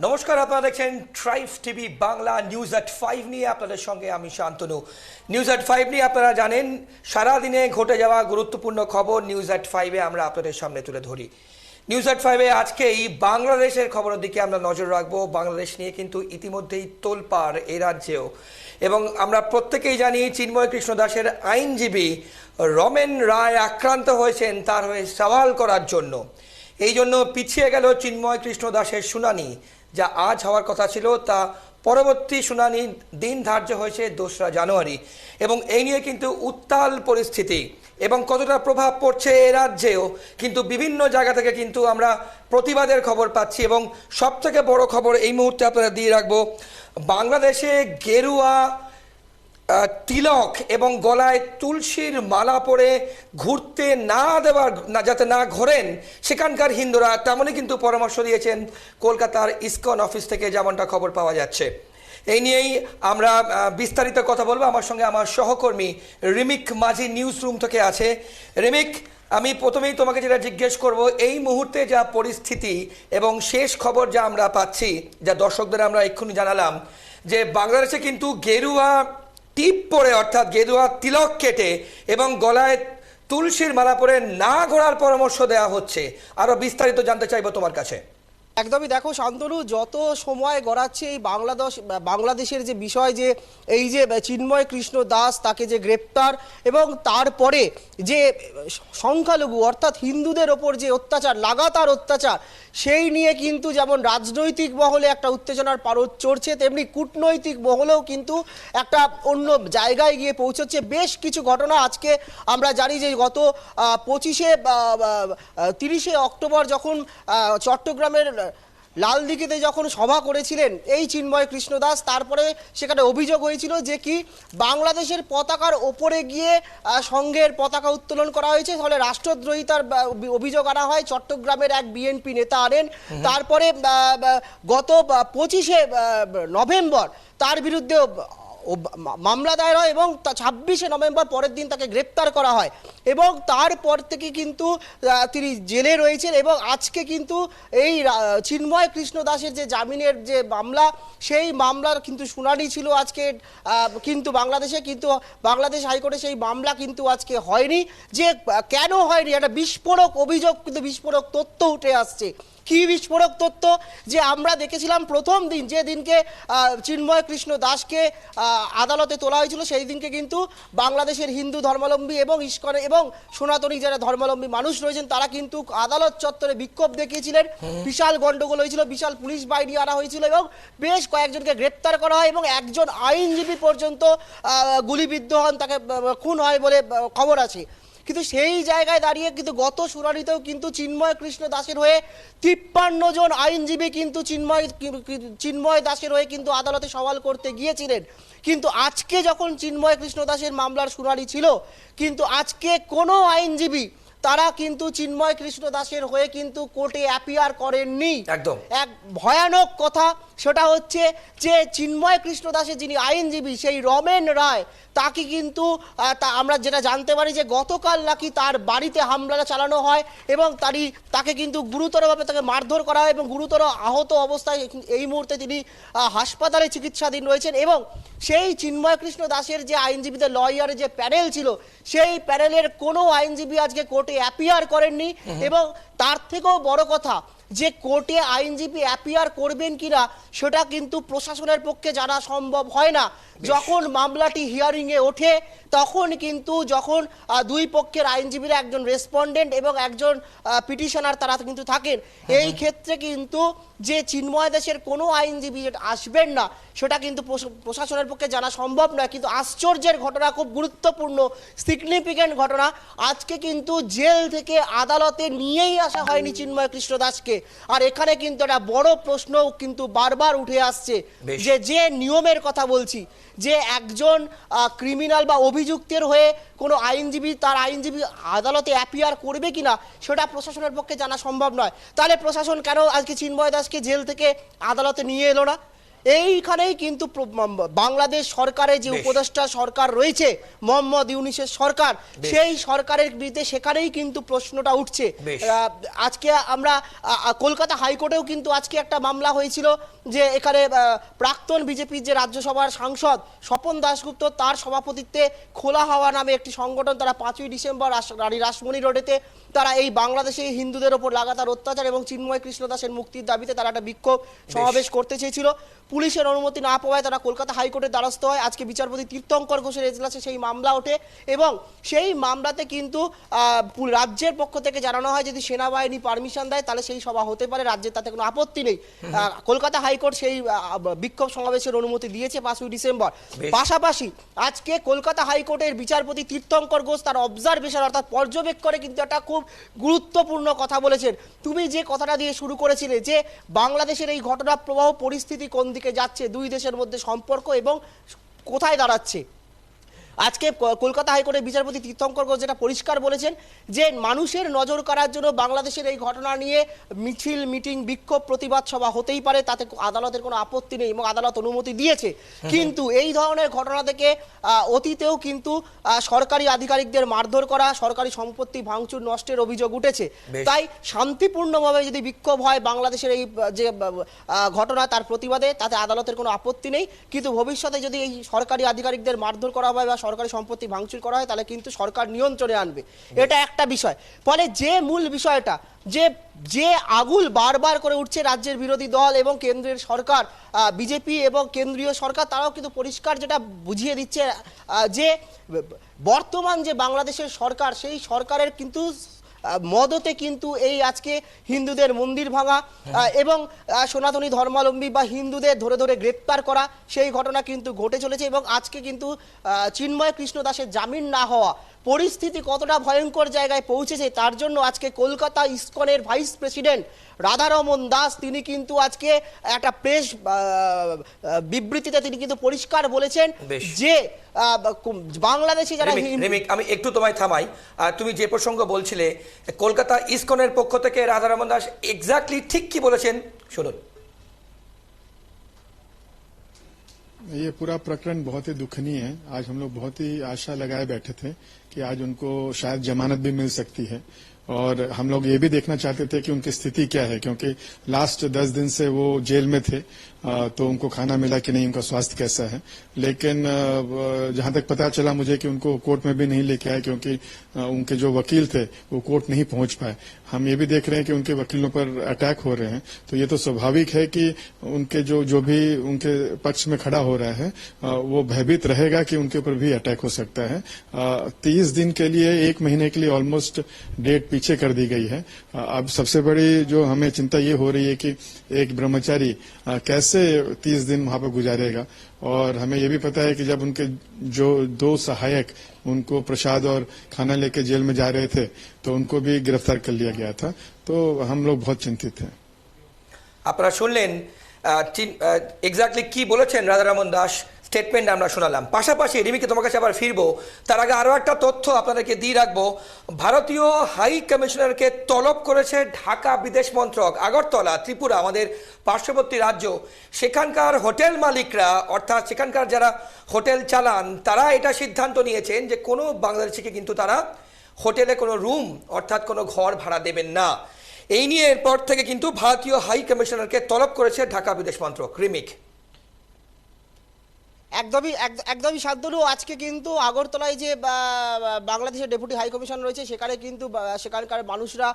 নমস্কার, আপনারা দেখছেন ট্রাইব টিভি বাংলা নিউজ এট 5 নিয়ে আপনাদের সঙ্গে আমি শান্তনু। নিউজ এট 5 নিয়ে আপনারা জানেন সারাদিনে ঘটে যাওয়া গুরুত্বপূর্ণ খবর নিউজ এট 5-এ আমরা আপনাদের সামনে তুলে ধরি। নিউজ এট 5-এ আজকেই বাংলাদেশের খবরের দিকে আমরা নজর রাখবো। বাংলাদেশ নিয়ে কিন্তু ইতিমধ্যেই তোলপাড় এ রাজ্যেও, এবং আমরা প্রত্যেকেই জানি চিন্ময় কৃষ্ণ দাসের আইনজীবী রমেন রায় আক্রান্ত হয়েছেন তার হয়ে সওয়াল করার জন্য। এই জন্য পিছিয়ে গেল চিন্ময় কৃষ্ণ দাসের শুনানি, যা আজ হওয়ার কথা ছিল তা পরবর্তী শুনানি দিন ধার্য হয়েছে 2রা জানুয়ারি। এবং এই নিয়ে কিন্তু উত্তাল পরিস্থিতি এবং কতটা প্রভাব পড়ছে এ রাজ্যেও কিন্তু বিভিন্ন জায়গা থেকে কিন্তু আমরা প্রতিবাদের খবর পাচ্ছি। এবং সবথেকে বড় খবর এই মুহূর্তে আপনারা দিয়ে রাখবো, বাংলাদেশে গেরুয়া তিলক এবং গলায় তুলসীর মালা পরে ঘুরতে না দেওয়ার, যাতে না ঘোরেন সেখানকার হিন্দুরা, তেমনই কিন্তু পরামর্শ দিয়েছেন কলকাতার ইসকন অফিস থেকে, যেমনটা খবর পাওয়া যাচ্ছে। এই নিয়েই আমরা বিস্তারিত কথা বলবো। আমার সঙ্গে আমার সহকর্মী রিমিক মাঝি নিউজ রুম থেকে আছে। রিমিক, আমি প্রথমেই তোমাকে যেটা জিজ্ঞেস করব, এই মুহূর্তে যা পরিস্থিতি এবং শেষ খবর যা আমরা পাচ্ছি, যা দর্শকদের আমরা এক্ষুনি জানালাম, যে বাংলাদেশে কিন্তু গেরুয়া টিপ পরে, অর্থাৎ গেরুয়া তিলক কেটে এবং গলায় তুলসীর মালা পরে না ঘোরার পরামর্শ দেওয়া হচ্ছে। আরো বিস্তারিত জানতে চাইবো তোমার কাছে। একদমই, দেখো শান্তনু, যত সময় গড়াচ্ছে এই বাংলাদেশের যে বিষয়, যে এই যে চিন্ময় কৃষ্ণ দাস তাকে যে গ্রেপ্তার এবং তারপরে যে সংখ্যালঘু অর্থাৎ হিন্দুদের ওপর যে অত্যাচার, লাগাতার অত্যাচার, সেই নিয়ে কিন্তু যেমন রাজনৈতিক মহলে একটা উত্তেজনার পারদ চড়ছে, তেমনি কূটনৈতিক মহলেও কিন্তু একটা অন্য জায়গায় গিয়ে পৌঁছচ্ছে। বেশ কিছু ঘটনা আজকে আমরা জানি যে গত 30শে অক্টোবর যখন চট্টগ্রামের লালদিঘিতে যখন সভা করেছিলেন এই চিন্ময় কৃষ্ণ দাস, তারপরে সেখানে অভিযোগ হয়েছিল যে কি বাংলাদেশের পতাকার ওপরে গিয়ে সংঘের পতাকা উত্তোলন করা হয়েছে, ফলে রাষ্ট্রদ্রোহিতার অভিযোগ আনা হয়। চট্টগ্রামের এক বিএনপি নেতা আনেন। তারপরে গত 25শে নভেম্বর তার বিরুদ্ধে মামলা দায়ের হয় এবং 26শে নভেম্বর পরের দিন তাকে গ্রেপ্তার করা হয় এবং তারপর থেকে কিন্তু তিনি জেলে রয়েছেন। এবং আজকে কিন্তু এই চিন্ময় কৃষ্ণ দাসের যে জামিনের যে মামলা, সেই মামলার কিন্তু শুনানি ছিল আজকে, কিন্তু বাংলাদেশ হাইকোর্টে সেই মামলা কিন্তু আজকে হয়নি। যে কেন হয়নি, একটা বিস্ফোরক অভিযোগ, কিন্তু বিস্ফোরক তথ্য উঠে আসছে। কি বিস্ফোরক তথ্য? যে আমরা দেখেছিলাম প্রথম দিন, যে দিনকে চিন্ময় কৃষ্ণ দাসকে আদালতে তোলা হয়েছিল, সেই দিনকে কিন্তু বাংলাদেশের হিন্দু ধর্মাবলম্বী এবং ইস্কন এবং সনাতনী যারা ধর্মাবলম্বী মানুষ রয়েছেন তারা কিন্তু আদালত চত্বরে বিক্ষোভ দেখিয়েছিলেন। বিশাল গন্ডগোল হয়েছিল, বিশাল পুলিশ বাহিনী আনা হয়েছিল এবং বেশ কয়েকজনকে গ্রেপ্তার করা হয় এবং একজন আইনজীবী পর্যন্ত গুলিবিদ্ধ হন, তাকে খুন হয় বলে খবর আছে। কিন্তু সেই জায়গায় দাঁড়িয়ে কিন্তু গত শুনানিতেও কিন্তু চিন্ময় কৃষ্ণ দাসের হয়ে 53 জন আইনজীবী কিন্তু চিন্ময় দাসের হয়ে কিন্তু আদালতে সওয়াল করতে গিয়েছিলেন। কিন্তু আজকে যখন চিন্ময় কৃষ্ণ দাসের মামলার শুনানি ছিল, কিন্তু আজকে কোনো আইনজীবী তারা কিন্তু চিন্ময় কৃষ্ণ দাসের হয়ে কিন্তু কোর্টে অ্যাপিয়ার করেননি। একদম এক ভয়ানক কথা, সেটা হচ্ছে যে চিন্ময় কৃষ্ণ দাসের যিনি আইনজীবী সেই রমেন রায়, তাকে কিন্তু আমরা যেটা জানতে পারি যে গতকাল নাকি তার বাড়িতে হামলা চালানো হয় এবং তাকে কিন্তু গুরুতরভাবে তাকে মারধর করা হয় এবং গুরুতর আহত অবস্থায় এই মুহূর্তে তিনি হাসপাতালে চিকিৎসাধীন রয়েছেন। এবং সেই চিন্ময় কৃষ্ণ দাসের যে আইনজীবীদের লয়ারের যে প্যানেল ছিল, সেই প্যানেলের কোনো আইনজীবী আজকে কোর্টে অ্যাপিয়ার করেননি। এবং তার থেকেও বড় কথা, যে কোর্টে আইনজীবী অ্যাপিয়ার করবেন কিনা সেটা কিন্তু প্রশাসনের পক্ষে জানা সম্ভব হয় না। যখন মামলাটি হিয়ারিংয়ে ওঠে তখন কিন্তু যখন দুই পক্ষের আইনজীবীরা, একজন রেসপন্ডেন্ট এবং একজন পিটিশনার, তারা কিন্তু থাকেন। এই ক্ষেত্রে কিন্তু যে চিন্ময় দাসের কোনো আইনজীবী আসবেন না সেটা কিন্তু প্রশাসনের পক্ষে জানা সম্ভব নয়। কিন্তু আশ্চর্যের ঘটনা, খুব গুরুত্বপূর্ণ সিগনিফিক্যান্ট ঘটনা, আজকে কিন্তু জেল থেকে আদালতে নিয়েই আসা হয়নি চিন্ময় কৃষ্ণ দাসকে। আর এখানে কিন্তু একটা বড় প্রশ্ন কিন্তু বারবার উঠে আসছে, যে নিয়মের কথা বলছি, যে একজন ক্রিমিনাল বা অভিযুক্তের হয়ে কোনো আইনজীবী তার আইনজীবী আদালতে অ্যাপিয়ার করবে কিনা সেটা প্রশাসনের পক্ষে জানা সম্ভব নয়। তাহলে প্রশাসন কেন আজকে চিন্ময় দাসকে জেল থেকে আদালতে নিয়ে এলো না? এইখানেই কিন্তু বাংলাদেশ সরকারের যে বেশ। উপদেষ্টা সরকার রয়েছে মোহাম্মদ ইউনূসের সরকার, বেশ। সেই সরকারের বিরুদ্ধে সেখানেই কিন্তু প্রশ্নটা উঠছে। বেশ। আজকে আমরা কলকাতা হাইকোর্টেও কিন্তু আজকে একটা মামলা হয়েছিল যে এখানে প্রাক্তন বিজেপির যে রাজ্যসভার সাংসদ স্বপন দাশগুপ্ত, তার সভাপতিত্বে খোলা হাওয়া নামে একটি সংগঠন, তারা 5ই ডিসেম্বর রানী রাসমণি রোডেতে তারা এই বাংলাদেশে হিন্দুদের ওপর লাগাতার অত্যাচার এবং চিন্ময় কৃষ্ণ দাসের মুক্তির দাবিতে তারা একটা বিক্ষোভ সমাবেশ করতে চেয়েছিল। পুলিশের অনুমতি না পাওয়ায় তারা কলকাতা হাইকোর্টের দ্বারস্থ হয়। আজকে বিচারপতি তীর্থঙ্কর ঘোষের এজলাসে সেই মামলা ওঠে এবং সেই মামলাতে কিন্তু রাজ্যের পক্ষ থেকে জানানো হয় যদি সেনাবাহিনী পারমিশন দেয় তাহলে সেই সভা হতে পারে, রাজ্যের তাতে কোনো আপত্তি নেই। কলকাতা হাইকোর্ট সেই বিক্ষোভ সমাবেশের অনুমতি দিয়েছে 5ই ডিসেম্বর। পাশাপাশি আজকে কলকাতা হাইকোর্টের বিচারপতি তীর্থঙ্কর ঘোষ তার অবজারভেশন অর্থাৎ পর্যবেক্ষণে কিন্তু একটা খুব গুরুত্বপূর্ণ কথা বলেছেন। তুমি যে কথাটা দিয়ে শুরু করেছিলে যে বাংলাদেশের এই ঘটনা প্রবাহ পরিস্থিতি কোন দিকে যাচ্ছে, দুই দেশের মধ্যে সম্পর্ক এবং কোথায় দাঁড়াচ্ছে, আজকে কলকাতা হাইকোর্টের বিচারপতি তীর্থঙ্কর ঘোষ যেটা পরিষ্কার বলেছেন যে মানুষের নজর কাড়ার জন্য বাংলাদেশের এই ঘটনা নিয়ে মিছিল, মিটিং, বিক্ষোভ, প্রতিবাদ সভা হতেই পারে, তাতে আদালতের কোনো আপত্তি নেই এবং আদালত অনুমতি দিয়েছে। কিন্তু এই ধরনের ঘটনা থেকে অতীতেও কিন্তু সরকারি আধিকারিকদের মারধর করা, সরকারি সম্পত্তি ভাঙচুর নষ্টের অভিযোগ উঠেছে। তাই শান্তিপূর্ণভাবে যদি বিক্ষোভ হয় বাংলাদেশের এই যে ঘটনা তার প্রতিবাদে, তাতে আদালতের কোনো আপত্তি নেই। কিন্তু ভবিষ্যতে যদি এই সরকারি আধিকারিকদের মারধর করা হয় বা সরকারি সম্পত্তি ভাঙচুর করা হয় তাহলে কিন্তু সরকার নিয়ন্ত্রণে আনবে, এটা একটা বিষয়। ফলে যে মূল বিষয়টা যে আগুল বারবার করে উঠছে রাজ্যের বিরোধী দল এবং কেন্দ্রের সরকার, বিজেপি এবং কেন্দ্রীয় সরকার, তারাও কিন্তু পরিষ্কার যেটা বুঝিয়ে দিচ্ছে যে বর্তমান যে বাংলাদেশের সরকার, সেই সরকারের কিন্তু মদতে কিন্তু এই আজকে হিন্দুদের মন্দির ভাঙা এবং সনাতনী ধর্মাবলম্বী বা হিন্দুদের ধরে ধরে গ্রেপ্তার করা, সেই ঘটনা কিন্তু ঘটে চলেছে। এবং আজকে কিন্তু চিন্ময় কৃষ্ণ দাসের জামিন না হওয়া, পরিস্থিতি কতটা ভয়ঙ্কর জায়গায় পৌঁছেছে তার জন্য আজকে কলকাতা ইসকনের ভাইস প্রেসিডেন্ট রাধারমন দাস তিনি কিন্তু আজকে একটা প্রেস বিবৃতিতে তিনি কিন্তু পরিষ্কার বলেছেন যে বাংলাদেশে যারা আমি একটু তোমায় থামাই, তুমি যে প্রসঙ্গ বলছিলে কলকাতা ইসকনের পক্ষ থেকে রাধারমন দাস এক্স্যাক্টলি ঠিক কি বলেছেন শুনুন। ये पूरा प्रकरण बहुत ही दुखनीय है। आज हम लोग बहुत ही आशा लगाए बैठे थे कि आज उनको शायद जमानत भी मिल सकती है और हम लोग ये भी देखना चाहते थे कि उनकी स्थिति क्या है, क्योंकि लास्ट 10 दिन से वो जेल में थे, तो उनको खाना मिला कि नहीं, उनका स्वास्थ्य कैसा है। लेकिन जहां तक पता चला मुझे कि उनको कोर्ट में भी नहीं लेके आए क्योंकि उनके जो वकील थे वो कोर्ट नहीं पहुंच पाए। हम ये भी देख रहे हैं कि उनके वकीलों पर अटैक हो रहे हैं, तो ये तो स्वाभाविक है कि उनके जो भी उनके पक्ष में खड़ा हो रहा है वो भयभीत रहेगा कि उनके ऊपर भी अटैक हो सकता है। 30 दिन के लिए, 1 महीने के लिए ऑलमोस्ट डेट पीछे कर दी गई है। अब सबसे बड़ी जो हमें चिंता ये हो रही है कि एक ब्रह्मचारी कैसे 30 दिन वहां पर गुजारेगा। और हमें ये भी पता है कि जब उनके जो 2 सहायक उनको प्रसाद और खाना लेके जेल में जा रहे थे तो उनको भी गिरफ्तार कर लिया गया था, तो हम लोग बहुत चिंतित हैं। আপনারা শুনলেন এক্স্যাক্টলি কি বলেছেন রাধারমন দাস, স্টেটমেন্ট আমরা শোনালাম। পাশাপাশি রিমিকে তোমার কাছে আবার ফিরবো, তার আগে আরও একটা তথ্য আপনাদেরকে দিয়ে রাখবো। ভারতীয় হাই কমিশনারকে তলব করেছে ঢাকা বিদেশ মন্ত্রক। আগরতলা, ত্রিপুরা, আমাদের পার্শ্ববর্তী রাজ্য, সেখানকার হোটেল মালিকরা অর্থাৎ সেখানকার যারা হোটেল চালান তারা এটা সিদ্ধান্ত নিয়েছেন যে কোনো বাংলাদেশিকে কিন্তু তারা হোটেলে কোনো রুম অর্থাৎ কোনো ঘর ভাড়া দেবেন না। এই নিয়ে এরপর থেকে কিন্তু ভারতীয় হাই কমিশনারকে তলব করেছে ঢাকা বিদেশ মন্ত্রক। রিমিক একদমই শান্তনু, আজকে কিন্তু আগরতলায় যে বাংলাদেশের ডেপুটি হাই কমিশন রয়েছে সেখানে কিন্তু সেখানকার মানুষরা,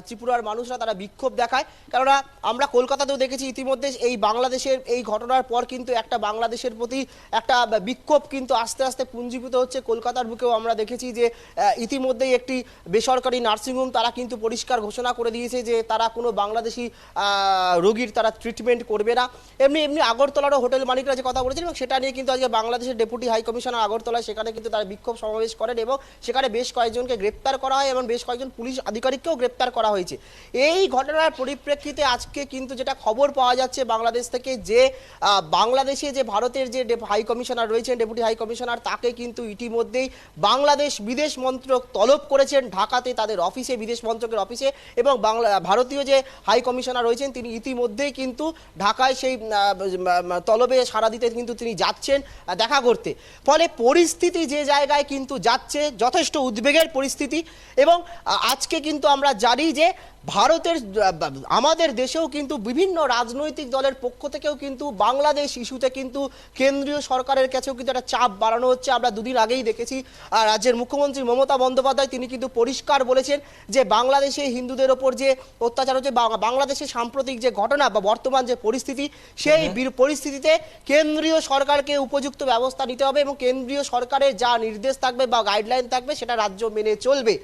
ত্রিপুরার মানুষরা তারা বিক্ষোভ দেখায়। কেননা আমরা কলকাতাতেও দেখেছি ইতিমধ্যে এই বাংলাদেশের এই ঘটনার পর কিন্তু একটা বাংলাদেশের প্রতি একটা বিক্ষোভ কিন্তু আস্তে আস্তে পুঞ্জীভূত হচ্ছে। কলকাতার বুকেও আমরা দেখেছি যে ইতিমধ্যেই একটি বেসরকারি নার্সিংহোম তারা কিন্তু পরিষ্কার ঘোষণা করে দিয়েছে যে তারা কোনো বাংলাদেশি রোগীর তারা ট্রিটমেন্ট করবে না। এমনি আগরতলারও হোটেল মালিকরা যে কথা বলেছেন এবং সেটা নিয়ে নিয়ে কিন্তু আজকে বাংলাদেশের ডেপুটি হাই কমিশনার আগরতলায় সেখানে কিন্তু তারা বিক্ষোভ সমাবেশ করেন এবং সেখানে বেশ কয়েকজনকে গ্রেপ্তার করা হয় এবং বেশ কয়েকজন পুলিশ আধিকারিককেও গ্রেপ্তার করা হয়েছে। এই ঘটনার পরিপ্রেক্ষিতে আজকে কিন্তু যেটা খবর পাওয়া যাচ্ছে বাংলাদেশ থেকে, যে বাংলাদেশে যে ভারতের যে হাই কমিশনার রয়েছেন, ডেপুটি হাই কমিশনার, তাকে কিন্তু ইতিমধ্যেই বাংলাদেশ বিদেশ মন্ত্রক তলব করেছেন ঢাকাতে তাদের অফিসে, বিদেশ মন্ত্রকের অফিসে। এবং ভারতীয় যে হাই কমিশনার রয়েছেন তিনি ইতিমধ্যেই কিন্তু ঢাকায় সেই তলবে সাড়া দিতে কিন্তু তিনি যাচ্ছেন দেখা করতে। ফলে পরিস্থিতি যে জায়গায় কিন্তু যাচ্ছে, যথেষ্ট উদ্বেগের পরিস্থিতি। এবং আজকে কিন্তু আমরা জানি যে ভারতের আমাদের দেশেও কিন্তু বিভিন্ন রাজনৈতিক দলের পক্ষ থেকেও কিন্তু বাংলাদেশ ইস্যুতে কিন্তু কেন্দ্রীয় সরকারের কাছেও কিন্তু একটা চাপ বাড়ানো হচ্ছে। আমরা দুদিন আগেই দেখেছি রাজ্যের মুখ্যমন্ত্রী মমতা বন্দ্যোপাধ্যায় তিনি কিন্তু পরিষ্কার বলেছেন যে বাংলাদেশে হিন্দুদের ওপর যে অত্যাচার হচ্ছে, বাংলাদেশের সাম্প্রতিক যে ঘটনা বা বর্তমান যে পরিস্থিতি, সেই পরিস্থিতিতে কেন্দ্রীয় সরকারকে উপযুক্ত ব্যবস্থা নিতে হবে এবং কেন্দ্রীয় সরকারের যা নির্দেশ থাকবে বা গাইডলাইন থাকবে সেটা রাজ্য মেনে চলবে।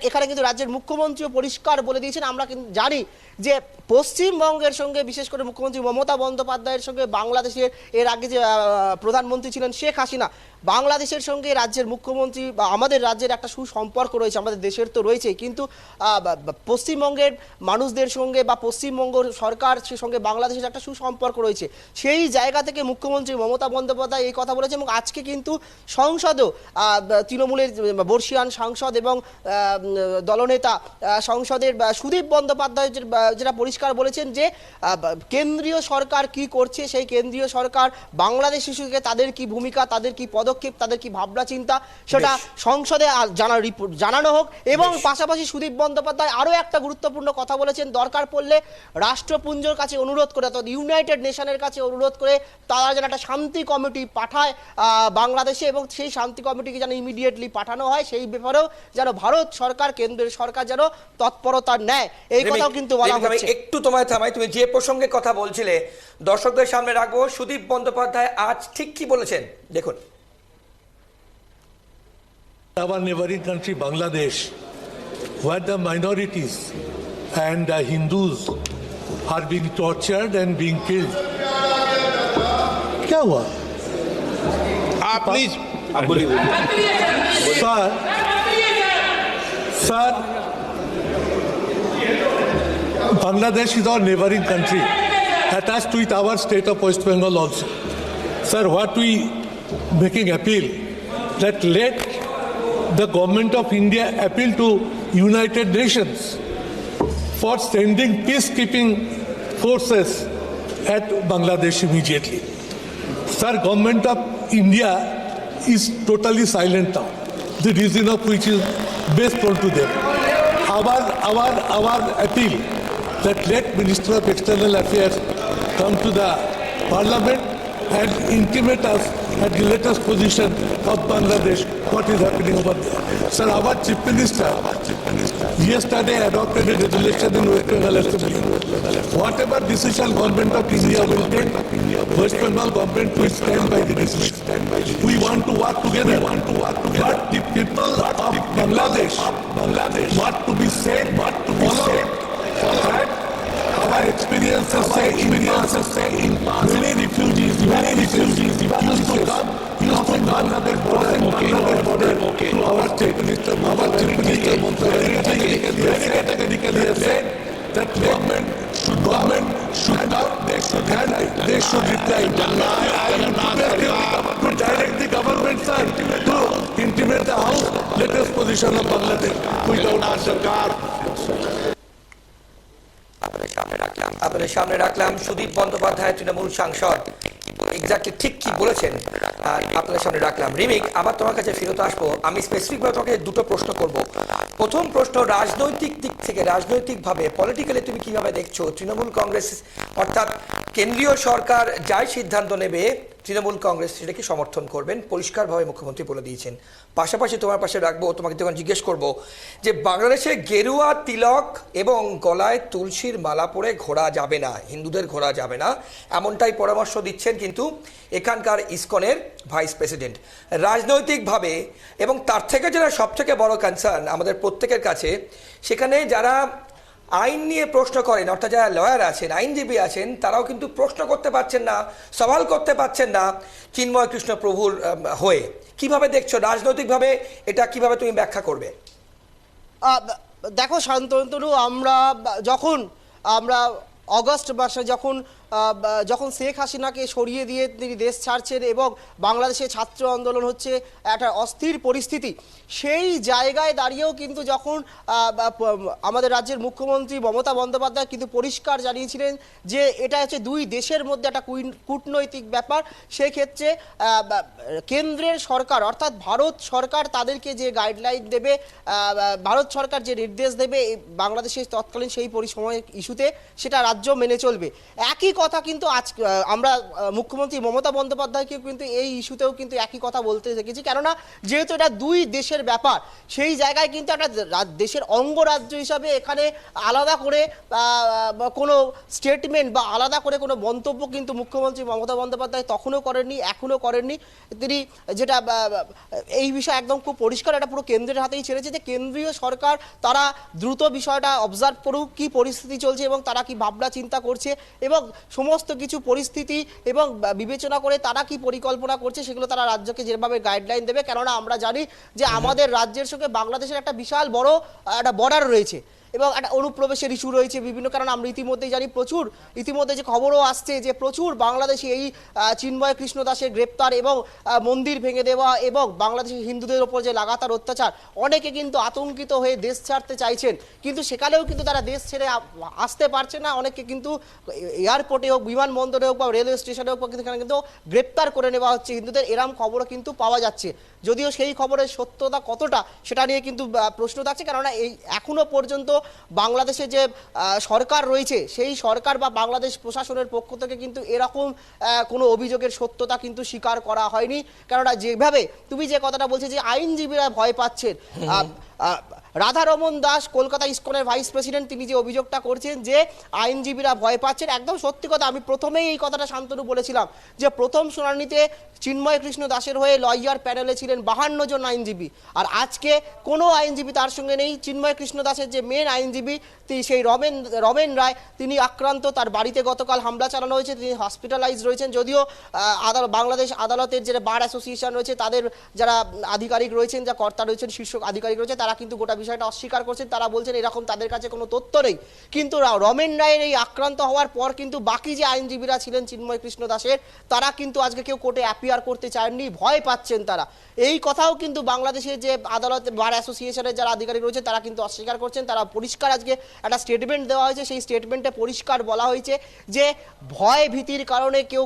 এখানে কিন্তু রাজ্যের মুখ্যমন্ত্রীও পরিষ্কার বলে দিয়েছেন। আমরা কিন্তু জানি যে পশ্চিমবঙ্গের সঙ্গে, বিশেষ করে মুখ্যমন্ত্রী মমতা বন্দ্যোপাধ্যায়ের সঙ্গে বাংলাদেশের এর আগে যে প্রধানমন্ত্রী ছিলেন শেখ হাসিনা, বাংলাদেশের সঙ্গে রাজ্যের মুখ্যমন্ত্রী বা আমাদের রাজ্যের একটা সুসম্পর্ক রয়েছে, আমাদের দেশের তো রয়েছে, কিন্তু পশ্চিমবঙ্গের মানুষদের সঙ্গে বা পশ্চিমবঙ্গ সরকার সঙ্গে বাংলাদেশের একটা সুসম্পর্ক রয়েছে। সেই জায়গা থেকে মুখ্যমন্ত্রী মমতা বন্দ্যোপাধ্যায় এই কথা বলেছে। এবং আজকে কিন্তু সংসদও তৃণমূলের বর্ষিয়ান সাংসদ এবং দলনেতা সংসদের সুদীপ বন্দ্যোপাধ্যায় যেটা পরিষ্কার বলেছেন যে কেন্দ্রীয় সরকার কি করছে, সেই কেন্দ্রীয় সরকার বাংলাদেশ ইস্যুকে তাদের কি ভূমিকা, তাদের কি পদক্ষেপ, তাদের কি ভাবনা চিন্তা, সেটা সংসদে জানানো হোক। এবং পাশাপাশি সুদীপ বন্দ্যোপাধ্যায় আরও একটা গুরুত্বপূর্ণ কথা বলেছেন, দরকার পড়লে রাষ্ট্রপুঞ্জর কাছে অনুরোধ করে, অর্থাৎ ইউনাইটেড নেশনের কাছে অনুরোধ করে তারা যেন একটা শান্তি কমিটি পাঠায় বাংলাদেশে এবং সেই শান্তি কমিটিকে যেন ইমিডিয়েটলি পাঠানো হয়, সেই ব্যাপারেও যেন ভারত সরকার, কেন্দ্রের সরকার যেন তৎপরতা নেয়, এই কথাও কিন্তু বলা হচ্ছে। একটু তোমায় থামাই, তুমি যে প্রসঙ্গে কথা বলছিলে দর্শকদের সামনে রাখবো। সুদীপ বন্দ্যোপাধ্যায় আজ ঠিক কি বলেছেন দেখুন। Our neighboring country Bangladesh, where the minorities and the Hindus are being tortured and being killed. क्या हुआ? आप please Sir, Bangladesh is our neighboring country, attached with our state of West Bengal also. Sir, what we making appeal that let the government of India appeal to United Nations for sending peacekeeping forces at Bangladesh immediately. Sir, government of India is totally silent now, the reason of which is best known to them. Our appeal that let Minister of External Affairs come to the Parliament and intimate us at the latest position of Bangladesh, what is happening over there. Sir, our Chief Minister yesterday adopted a resolution in West Bengal Assembly. Whatever decision government of India will take, West Bengal government will stand by the decision. We want to work together. But the people of Bangladesh want to be safe, and our experiences say many refugees used to come Bangladesh border to our Chief Minister very categorically said that government should not, they should reply. To direct the government side to intimate the house latest position of Bangladesh without our Sarkar. আপনাদের সামনে রাখলাম সুদীপ বন্দ্যোপাধ্যায় তৃণমূল সাংসদ exactly ঠিক কি বলেছেন আপনাদের সামনে রাখলাম। রিমিক, আবার তোমার কাছে ফেরত আসবো। আমি স্পেসিফিকভাবে তোমাকে দুটো প্রশ্ন করব। প্রথম প্রশ্ন, রাজনৈতিক দিক থেকে, রাজনৈতিকভাবে পলিটিক্যালি তুমি কিভাবে দেখছো তৃণমূল কংগ্রেস, অর্থাৎ কেন্দ্রীয় সরকার যাই সিদ্ধান্ত নেবে তৃণমূল কংগ্রেস সেটাকে সমর্থন করবেন, পরিষ্কারভাবে মুখ্যমন্ত্রী বলে দিয়েছেন। পাশাপাশি তোমার পাশে রাখবো, তোমাকে তখন জিজ্ঞেস করব যে বাংলাদেশে গেরুয়া তিলক এবং গলায় তুলসীর মালা পরে ঘোরা যাবে না, হিন্দুদের ঘোরা যাবে না, এমনটাই পরামর্শ দিচ্ছেন কিন্তু এখানকার ইসকনের ভাইস প্রেসিডেন্ট। রাজনৈতিকভাবে এবং তার থেকে যেটা সবথেকে বড় কনসার্ন আমাদের প্রত্যেকের কাছে, সেখানে যারা আইন নিয়ে প্রশ্ন করেন, অর্থাৎ যারা লয়ার আছেন, আইনজীবী আছেন, তারাও কিন্তু প্রশ্ন করতে পারছেন না, সওয়াল করতে পারছেন না চিন্ময় কৃষ্ণ প্রভুর হয়ে। কিভাবে দেখছো রাজনৈতিকভাবে এটা, কিভাবে তুমি ব্যাখ্যা করবে? দেখো শান্তনু, আমরা অগস্ট মাসে যখন শেখ হাসিনাকে সরিয়ে দিয়ে তিনি দেশ ছাড়ছেন এবং বাংলাদেশে ছাত্র আন্দোলন হচ্ছে, একটা অস্থির পরিস্থিতি, সেই জায়গায় দাঁড়িয়েও কিন্তু যখন আমাদের রাজ্যের মুখ্যমন্ত্রী মমতা বন্দ্যোপাধ্যায় কিন্তু পরিষ্কার জানিয়েছিলেন যে এটা হচ্ছে দুই দেশের মধ্যে একটা কূটনৈতিক ব্যাপার, সেক্ষেত্রে কেন্দ্রের সরকার অর্থাৎ ভারত সরকার তাদেরকে যে গাইডলাইন দেবে, ভারত সরকার যে নির্দেশ দেবে বাংলাদেশের তৎকালীন সেই সময় ইস্যুতে, সেটা রাজ্য মেনে চলবে। একই কথা কিন্তু আজ আমরা মুখ্যমন্ত্রী মমতা বন্দ্যোপাধ্যায়কেও কিন্তু এই ইস্যুতেও কিন্তু একই কথা বলতে দেখেছি, কেননা যেহেতু এটা দুই দেশের ব্যাপার, সেই জায়গায় কিন্তু একটা দেশের অঙ্গরাজ্য হিসাবে এখানে আলাদা করে কোনো স্টেটমেন্ট বা আলাদা করে কোনো মন্তব্য কিন্তু মুখ্যমন্ত্রী মমতা বন্দ্যোপাধ্যায় তখনও করেননি, এখনও করেননি। তিনি যেটা এই বিষয়ে একদম খুব পরিষ্কার, এটা পুরো কেন্দ্রের হাতেই ছেড়েছে যে কেন্দ্রীয় সরকার তারা দ্রুত বিষয়টা অবজার্ভ করুক, কি পরিস্থিতি চলছে এবং তারা কি ভাবনা চিন্তা করছে এবং সমস্ত কিছু পরিস্থিতি এবং বিবেচনা করে তারা কি পরিকল্পনা করছে সেগুলো তারা রাজ্যকে যেভাবে গাইডলাইন দেবে। কেননা আমরা জানি যে আমাদের রাজ্যের সঙ্গে বাংলাদেশের একটা বিশাল বড় একটা বর্ডার রয়েছে এবং একটা অনুপ্রবেশের ইস্যু রয়েছে বিভিন্ন কারণে। আমরা ইতিমধ্যেই জানি ইতিমধ্যে যে খবরও আসছে যে প্রচুর বাংলাদেশি এই চিন্ময় কৃষ্ণ দাসের গ্রেপ্তার এবং মন্দির ভেঙে দেওয়া এবং বাংলাদেশের হিন্দুদের ওপর যে লাগাতার অত্যাচার, অনেকে কিন্তু আতঙ্কিত হয়ে দেশ ছাড়তে চাইছেন, কিন্তু সেখানেও কিন্তু তারা দেশ ছেড়ে আসতে পারছে না। অনেকে কিন্তু এয়ারপোর্টে হোক, বিমানবন্দরে হোক বা রেলওয়ে স্টেশনে হোক, সেখানে কিন্তু গ্রেপ্তার করে নেওয়া হচ্ছে হিন্দুদের, এরম খবরও কিন্তু পাওয়া যাচ্ছে। যদিও সেই খবরের সত্যতা কতটা সেটা নিয়ে কিন্তু প্রশ্ন থাকছে, কেননা এই এখনো পর্যন্ত বাংলাদেশে যে সরকার রয়েছে সেই সরকার বা বাংলাদেশ প্রশাসনের পক্ষ থেকে কিন্তু এরকম কোনো অভিযোগের সত্যতা কিন্তু স্বীকার করা হয়নি। কেননা যেভাবে তুমি যে কথাটা বলছো যে আইনজীবীরা ভয় পাচ্ছেন, রাধারমন দাস কলকাতা ইসকনের ভাইস প্রেসিডেন্ট, তিনি যে অভিযোগটা করছেন যে আইনজীবীরা ভয় পাচ্ছেন, একদম সত্যি কথা। আমি প্রথমেই এই কথাটা শান্তনু বলেছিলাম যে প্রথম শুনানিতে চিন্ময় কৃষ্ণ দাসের হয়ে লয়ার প্যানেলে ছিলেন 52 জন আইনজীবী, আর আজকে কোনো আইনজীবী তার সঙ্গে নেই। চিন্ময় কৃষ্ণ দাসের যে মেন আইনজীবী সেই রমেন রায়, তিনি আক্রান্ত, তার বাড়িতে গতকাল হামলা চালানো হয়েছে, তিনি হসপিটালাইজ রয়েছেন। যদিও বাংলাদেশ আদালতের যে বার অ্যাসোসিয়েশন রয়েছে তাদের যারা আধিকারিক রয়েছেন, যা কর্তা রয়েছেন, শীর্ষ আধিকারিক রয়েছে, তারা কিন্তু গোটা বিষয়টা অস্বীকার করছেন। তারা বলছেন এরকম তাদের কাছে কোনো তথ্য নেই। কিন্তু রমেন রায়ের এই আক্রান্ত হওয়ার পর কিন্তু বাকি যে আইনজীবীরা ছিলেন চিন্ময় কৃষ্ণ দাসের, তারা কিন্তু আজকে কেউ কোর্টে অ্যাপিয়ার করতে চাননি, ভয় পাচ্ছেন তারা। এই কথাও কিন্তু বাংলাদেশের যে আদালত বার অ্যাসোসিয়েশনের যারা আধিকারিক রয়েছে তারা কিন্তু অস্বীকার করছেন। তারা পরিষ্কার আজকে একটা স্টেটমেন্ট দেওয়া হয়েছে, সেই স্টেটমেন্টে পরিষ্কার বলা হয়েছে যে ভয় ভীতির কারণে কেউ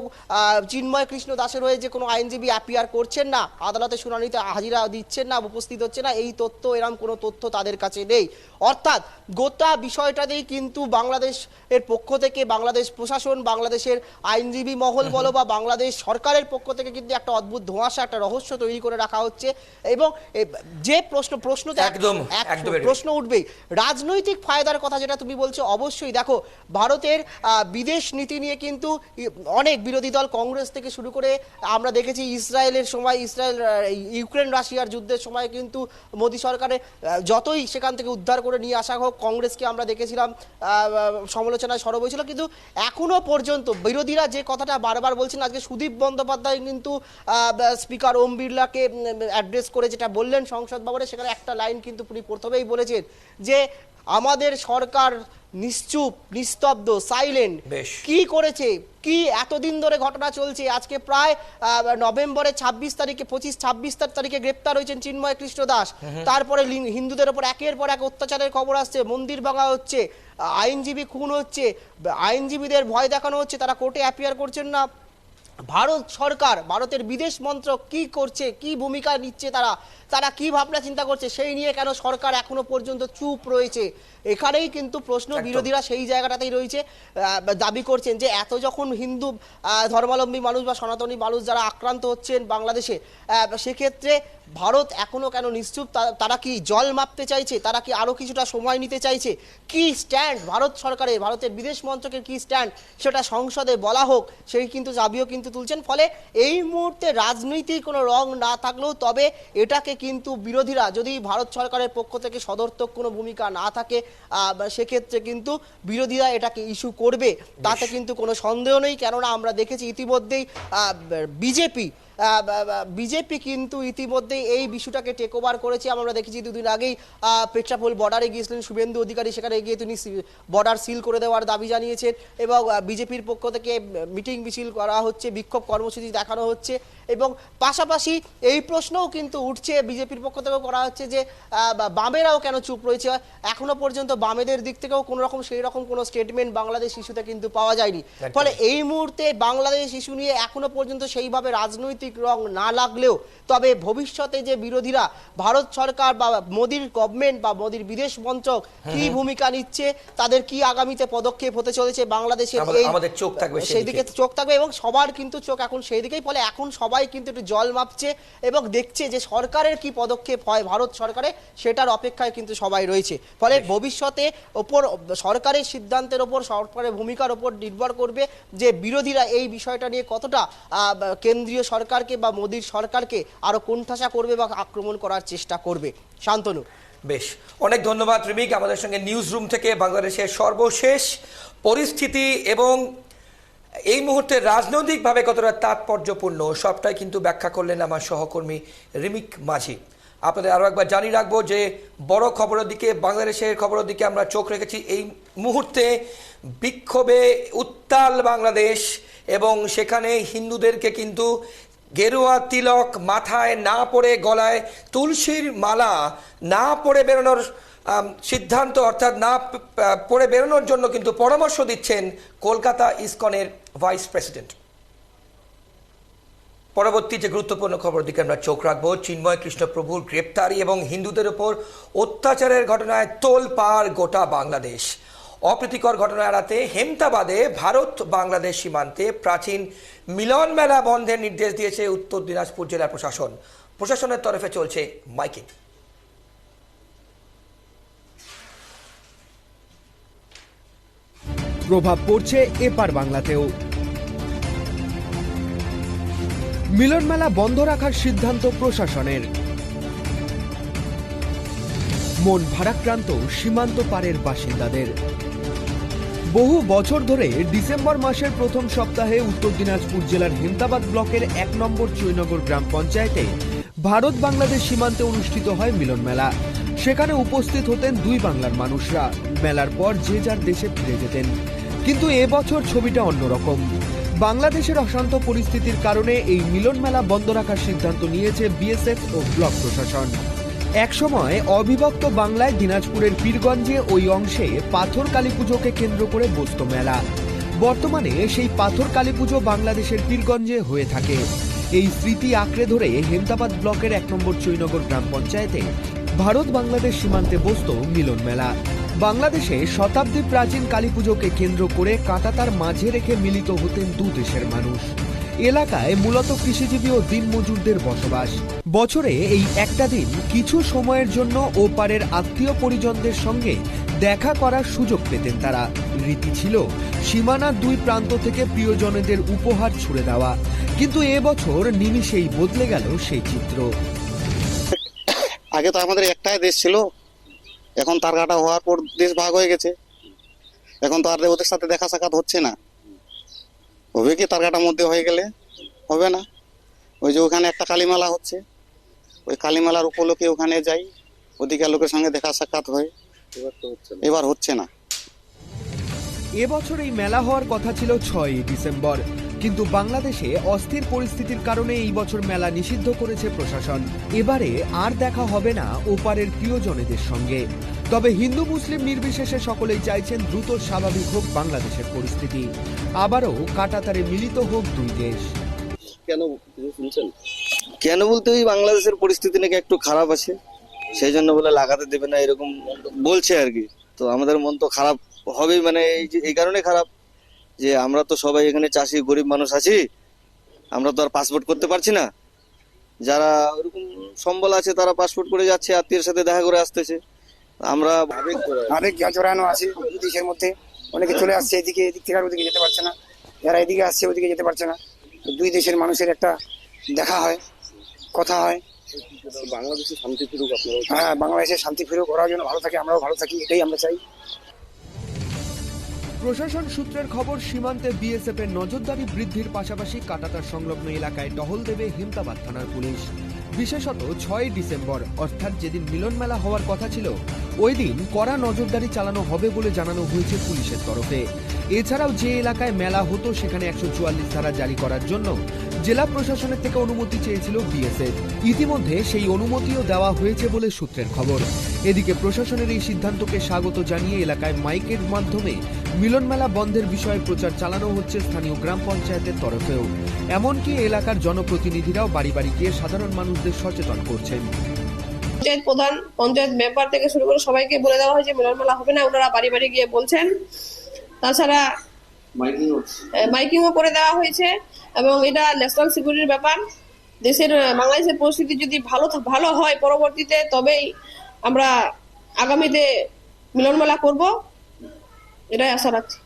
চিন্ময় কৃষ্ণ দাসের হয়ে যে কোনো আইনজীবী অ্যাপিয়ার করছেন না, আদালতে শুনানিতে হাজিরা দিচ্ছেন না, উপস্থিত হচ্ছে না, এই তথ্য এরকম কোনো তথ্য তাদের কাছে নেই। অর্থাৎ গোটা বিষয়টাতেই কিন্তু বাংলাদেশের পক্ষ থেকে বাংলাদেশ প্রশাসন, বাংলাদেশের আইনজীবী মহল বলো বা বাংলাদেশ সরকারের পক্ষ থেকে কিন্তু একটা অদ্ভুত ধোঁয়াশা, একটা রহস্য তৈরি করে রাখা হচ্ছে। এবং যে প্রশ্ন উঠবেই রাজনৈতিক ফায়দার কথা যেটা তুমি বলছো, অবশ্যই দেখো ভারতের বিদেশ নীতি নিয়ে কিন্তু অনেক বিরোধী দল, কংগ্রেস থেকে শুরু করে আমরা দেখেছি ইসরায়েলের সময়, ইউক্রেন রাশিয়ার যুদ্ধের সময় কিন্তু মোদী সরকারের যতই সেখান থেকে উদ্ধার করে নিয়ে আসা হোক, কংগ্রেসকে আমরা দেখেছিলাম সমালোচনায় সরব হয়েছিল। কিন্তু এখনো পর্যন্ত বিরোধীরা যে কথাটা বারবার বলছেন, আজকে সুদীপ বন্দ্যোপাধ্যায় কিন্তু স্পিকার ওম বিড়লাকে অ্যাড্রেস করে যেটা বললেন সংসদ ভবনে, সেখানে একটা লাইন কিন্তু প্রথমেই বলেছেন যে আমাদের সরকার নিশ্চুপ, নিস্তব্ধ, সাইলেন্ট। কি করেছে, কি এতদিন ধরে ঘটনা চলছে, আজকে প্রায় নভেম্বরের 26 তারিখে গ্রেপ্তার হয়েছেন চিন্ময় কৃষ্ণ দাস। তারপরে হিন্দুদের ওপর একের পর এক অত্যাচারের খবর আসছে, মন্দির ভাঙা হচ্ছে, আইনজীবী খুন হচ্ছে, আইনজীবীদের ভয় দেখানো হচ্ছে, তারা কোর্টে অ্যাপিয়ার করছেন না। ভারত সরকার, ভারতের বিদেশ মন্ত্রক কি করছে, কি ভূমিকা নিচ্ছে, তারা কি ভাবনা চিন্তা করছে, সেই নিয়ে কেন সরকার এখনো পর্যন্ত চুপ রয়েছে? এখানেই কিন্তু প্রশ্ন। বিরোধীরা সেই জায়গাটাতেই রয়েছে, দাবি করছেন যে এত যখন হিন্দু ধর্মাবলম্বী মানুষ বা সনাতনী মানুষ যারা আক্রান্ত হচ্ছেন বাংলাদেশে, সেক্ষেত্রে ভারত এখনো কেন নিশ্চুপ? তারা কি জল মাপতে চাইছে? তারা কি আরো কিছুটা সময় নিতে চাইছে? কি স্ট্যান্ড ভারত সরকারের, ভারতের বিদেশ মন্ত্রকের কি স্ট্যান্ড সেটা সংসদে বলা হোক, সেই কিন্তু দাবিও কিন্তু তুলছেন। ফলে এই মুহূর্তে রাজনৈতিক কোনো রং না থাকলেও তবে এটাকে কিন্তু বিরোধীরা, যদি ভারত সরকারের পক্ষ থেকে সদর্থক কোনো ভূমিকা না থাকে সেক্ষেত্রে কিন্তু বিরোধীরা এটাকে ইস্যু করবে, তাতে কিন্তু কোনো সন্দেহ নেই। কেননা আমরা দেখেছি ইতিমধ্যেই বিজেপি কিন্তু ইতিমধ্যেই এই বিষয়টাকে টেক ওভার করেছে। আমরা দেখেছি দুদিন আগেই পেট্রাপোল বর্ডারে গিয়েছিলেন শুভেন্দু অধিকারী, সেখানে গিয়ে তিনি বর্ডার সিল করে দেওয়ার দাবি জানিয়েছেন এবং বিজেপির পক্ষ থেকে মিটিং মিছিল করা হচ্ছে, বিক্ষোভ কর্মসূচি দেখানো হচ্ছে এবং পাশাপাশি এই প্রশ্নও কিন্তু উঠছে বিজেপির পক্ষ থেকেও করা হচ্ছে যে বামেরাও কেন চুপ রয়েছে। এখনো পর্যন্ত বামেদের দিক থেকেও কোনো রকম সেই রকম কোনো স্টেটমেন্ট বাংলাদেশ ইস্যুতে কিন্তু পাওয়া যায়নি। ফলে এই মুহূর্তে বাংলাদেশ ইস্যু নিয়ে এখনো পর্যন্ত সেইভাবে রাজনৈতিক রং না লাগলেও তবে ভবিষ্যতে যে বিরোধীরা ভারত সরকার বা মোদির গভর্নমেন্ট বা মোদির বিদেশ মন্ত্রক কি ভূমিকা নিচ্ছে, তাদের কি আগামীতে পদক্ষেপ হতে চলেছে বাংলাদেশের, আমাদের চোখ থাকবে সেই দিকে চোখ থাকবে এবং সবার কিন্তু চোখ এখন সেই দিকেই। ফলে এখন সবাই কিন্তু একটু জল মাপছে এবং দেখছে যে সরকারের কি পদক্ষেপ হয় ভারত সরকারের, সেটার অপেক্ষায় কিন্তু সবাই রয়েছে। ফলে ভবিষ্যতে ওপর সরকারের সিদ্ধান্তের ওপর, সরকারের ভূমিকার ওপর নির্ভর করবে যে বিরোধীরা এই বিষয়টা নিয়ে কতটা কেন্দ্রীয় সরকারকে বা মোদির সরকারকে আরো কোণঠাসা করবে বা আক্রমণ করার চেষ্টা করবে। শান্তনু, বেশ, অনেক ধন্যবাদ রিমিক আমাদের সঙ্গে নিউজ রুম থেকে বাংলাদেশের সর্বশেষ পরিস্থিতি এবং এই মুহূর্তে রাজনৈতিকভাবে কতটা তাৎপর্যপূর্ণ সবটাই কিন্তু ব্যাখ্যা করলেন আমার সহকর্মী রিমিক মাঝি। আপনাদের আরও একবার জানিয়ে রাখবো যে বড় খবরের দিকে, বাংলাদেশের খবরের দিকে আমরা চোখ রেখেছি। এই মুহূর্তে বিক্ষোভে উত্তাল বাংলাদেশ এবং সেখানে হিন্দুদেরকে কিন্তু গেরুয়া তিলক মাথায় না পরে, গলায় তুলসীর মালা না পরে বেরোনোর সিদ্ধান্ত, অর্থাৎ না পরে বেরোনোর জন্য কিন্তু পরামর্শ দিচ্ছেন কলকাতা ইসকনের ভাইস প্রেসিডেন্ট। পরবর্তী যে গুরুত্বপূর্ণ খবর দিকে আমরা চোখ রাখবো, চিন্ময় কৃষ্ণপ্রভুর গ্রেপ্তারি এবং হিন্দুদের উপর অত্যাচারের ঘটনায় তোলপাড় গোটা বাংলাদেশ। অপ্রীতিকর ঘটনা এড়াতে হেমতাবাদে ভারত বাংলাদেশ সীমান্তে প্রাচীন মিলন মেলা বন্ধের নির্দেশ দিয়েছে উত্তর দিনাজপুর জেলা প্রশাসন। প্রশাসনের তরফে চলছে মাইকিং। প্রভাব পড়ছে এপার বাংলাতেও। মিলন মেলা বন্ধ রাখার সিদ্ধান্ত প্রশাসনের। মন ভারাক্রান্ত সীমান্ত পারের বাসিন্দাদের। বহু বছর ধরে ডিসেম্বর মাসের প্রথম সপ্তাহে উত্তর দিনাজপুর জেলার হেমতাবাদ ব্লকের 1 নম্বর চৈনগর গ্রাম পঞ্চায়েতে ভারত বাংলাদেশ সীমান্তে অনুষ্ঠিত হয় মিলন মেলা। সেখানে উপস্থিত হতেন দুই বাংলার মানুষরা। মেলার পর যে যার দেশে ফিরে যেতেন। কিন্তু এবছর ছবিটা অন্যরকম। বাংলাদেশের অশান্ত পরিস্থিতির কারণে এই মিলন মেলা বন্ধ রাখার সিদ্ধান্ত নিয়েছে বিএসএফ ও ব্লক প্রশাসন। একসময় অবিভক্ত বাংলায় দিনাজপুরের পীরগঞ্জে ওই অংশে পাথর কালী পুজোকে কেন্দ্র করে বসত মেলা। বর্তমানে সেই পাথর কালী পুজো বাংলাদেশের পীরগঞ্জে হয়ে থাকে। এই স্মৃতি আঁকড়ে ধরে হেমতাবাদ ব্লকের 1 নম্বর চৈনগর গ্রাম পঞ্চায়েতে ভারত বাংলাদেশ সীমান্তে বসত মিলন মেলা। বাংলাদেশে শতাব্দী প্রাচীন কালী পুজোকে কেন্দ্র করে কাঁটাতার মাঝে রেখে মিলিত হতেন দু দেশের মানুষ। এলাকায় মূলত কৃষিজীবী ও দিনমজুরদের বসবাস। বছরে এই একটা দিন কিছু সময়ের জন্য ওপারের আত্মীয় পরিজনদের সঙ্গে দেখা করার সুযোগ পেতেন তারা। রীতি ছিল সীমানার দুই প্রান্ত থেকে প্রিয়জনেদের উপহার ছুড়ে দেওয়া। কিন্তু এবছর নিমিষেই বদলে গেল সেই চিত্র। আগে তো আমাদের একটাই দেশ ছিল, এখন তার কাটা হওয়ার পর দেশ ভাগ হয়ে গেছে। এখন তো আর ওদের সাথে দেখা সাক্ষাৎ হচ্ছে না। হবে কি তার কাটার মধ্যে হয়ে গেলে? হবে না। ওই যে ওখানে একটা কালীমেলা হচ্ছে, ওই কালীমেলার উপলক্ষে ওখানে যাই, ওদিকে লোকের সঙ্গে দেখা সাক্ষাৎ হয়। এবার হচ্ছে না। এবছর এই মেলা হওয়ার কথা ছিল 6ই ডিসেম্বর, কিন্তু বাংলাদেশে অস্থির পরিস্থিতির কারণে এই বছর মেলা নিষিদ্ধ করেছে প্রশাসন। এবারে আর দেখা হবে না ওপারের প্রিয়জনেদের সঙ্গে। তবে হিন্দু মুসলিম নির্বিশেষে সকলেই চাইছেন দ্রুত স্বাভাবিক হোক বাংলাদেশের পরিস্থিতি, আবারও কাঁটাতারে মিলিত হোক দুই দেশ। কেন বলতে ওই বাংলাদেশের পরিস্থিতি নাকি একটু খারাপ আছে, সেই জন্য বলে লাগাতে দেবে না এরকম বলছে আর কি। তো আমাদের মন তো খারাপ হবেই, মানে এই কারণে খারাপ যে আমরা তো সবাই এখানে চাষি গরিব মানুষ আছি, আমরা তো আর পাসপোর্ট করতে পারছি না। যারা ওরকম সম্বল আছে তারা পাসপোর্ট করে যাচ্ছে, আত্মীয়ের সাথে দেখা করে আসতেছে। আমরা আবেগ জড়ানো আছে দুই দেশের মধ্যে। অনেকে চলে আসছে এদিকে, এদিক থেকে আর ওদিকে যেতে পারছে না, যারা এদিকে আসছে ওদিকে যেতে পারছে না। তো দুই দেশের মানুষের একটা দেখা হয়, কথা হয়। বাংলাদেশে শান্তি ফিরুক, আপনারা হ্যাঁ, বাংলাদেশের শান্তি ফিরুক, ওরাও যেন ভালো থাকে, আমরাও ভালো থাকি, এটাই আমরা চাই। প্রশাসন সূত্রের খবর, সীমান্তে বিএসএফ এর নজরদারি বৃদ্ধির পাশাপাশি কাটাতার সংলগ্ন এলাকায় টহল দেবে হেমতাবাদ থানার পুলিশ। বিশেষত 6 ডিসেম্বর অর্থাৎ যেদিন মিলন মেলা হওয়ার কথা ছিল, ওই দিন কড়া নজরদারি চালানো হবে বলে জানানো হয়েছে পুলিশের তরফে। এছাড়াও যে এলাকায় মেলা হতো সেখানে 144 ধারা জারি করার জন্য জেলা প্রশাসনের থেকে অনুমতি চেয়েছিল বিএসএফ। ইতিমধ্যে সেই অনুমতিও দেওয়া হয়েছে বলে সূত্রের খবর। এদিকে প্রশাসনের এই সিদ্ধান্তকে স্বাগত জানিয়ে এলাকায় মাইকের মাধ্যমে মিলন মেলা বন্ধের বিষয়ে প্রচার চালানো হচ্ছে স্থানীয় গ্রাম পঞ্চায়েতের তরফেও। এমনকি এলাকার জনপ্রতিনিধিরাও বাড়ি বাড়ি গিয়ে সাধারণ মানুষদের সচেতন করছেন। পঞ্চায়েত প্রধান, পঞ্চায়েত মেম্বার থেকে শুরু করে সবাইকে বলে দেওয়া হয়েছে মিলন মেলা হবে না, ওনারা বাড়ি বাড়ি গিয়ে বলছেন। তাছাড়া মাইকিংও করে দেওয়া হয়েছে এবং এটা ন্যাশনাল সিকিউরিটির ব্যাপার। দেশের বাংলাদেশের পরিস্থিতি যদি ভালো হয় পরবর্তীতে, তবেই আমরা আগামীতে মিলন মেলা করব, এটাই আশা রাখছি।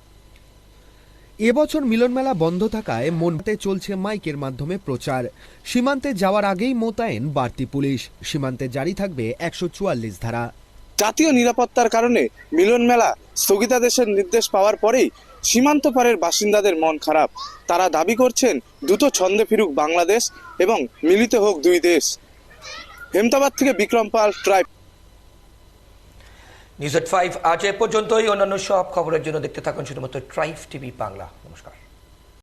এবছর মিলন মেলা বন্ধ থাকায় মনতে চলছে মাইকের মাধ্যমে প্রচার। সীমান্তে যাওয়ার আগেই মোতায়েন বাড়তি পুলিশ। সীমান্তে জারি থাকবে 144 ধারা। জাতীয় নিরাপত্তার কারণে মিলন মেলা স্থগিতাদেশের নির্দেশ পাওয়ার পরেই সীমান্ত পারের বাসিন্দাদের মন খারাপ। তারা দাবি করছেন দ্রুত ছন্দে ফিরুক বাংলাদেশ এবং মিলিত হোক দুই দেশ। হেমতাবাদ থেকে বিক্রম পাল, ট্রাইব। নিউজ@5 আজ এ পর্যন্তই। অন্যান্য সব খবরের জন্য দেখতে থাকুন শুধুমাত্র ট্রাইব টিভি বাংলা। নমস্কার।